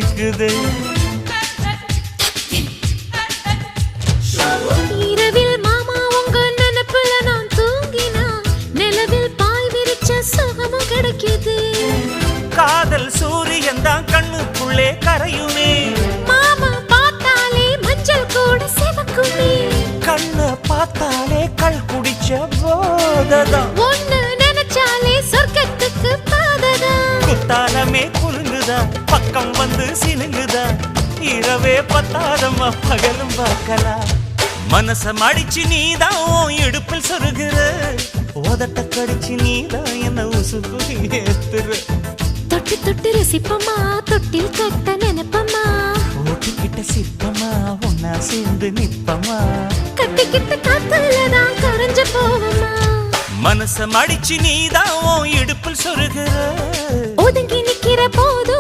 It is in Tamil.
நிக்குது. இரவில் மாமா உங்க நினைப்புல நான் தூங்கினா நிலவில் பாய் விரிச்ச சுகமும் கிடைக்குது. காதல் சூரியன் தான் கண்ணுக்குள்ளே கரையுமே. மாமா பார்த்தாலே மஞ்சள் கூட சிவக்குமே. கண்ண பார்த்தாலே கள் குடிச்ச போததான். ஒன்னு நினைச்சாலே சொர்க்கத்துக்கு பாததா. குத்தாலமே குலுங்குதா பக்கம் வந்து சினுங்குதா. இரவே பத்தாதம்மா பகலும் பார்க்கலாம். மனச மடிச்சு நீதான் இடுப்பில் சொருகிற. உதட்ட கடிச்சு நீதான் என்ன உசுப்பு ஏத்துற. தொட்டு தொட்டு ரசிப்பமா தொட்டில் கட்ட நினைப்பமா. ஓட்டுக்கிட்ட சிற்பமா ஒன்னா சேர்ந்து நிப்பமா. கட்டிக்கிட்ட காத்துலதான் கரைஞ்சு போவமா. மனச மடிச்சு நீதான் இடுப்பில் சொருகிற. ஒதுங்கி நிக்கிற போதும்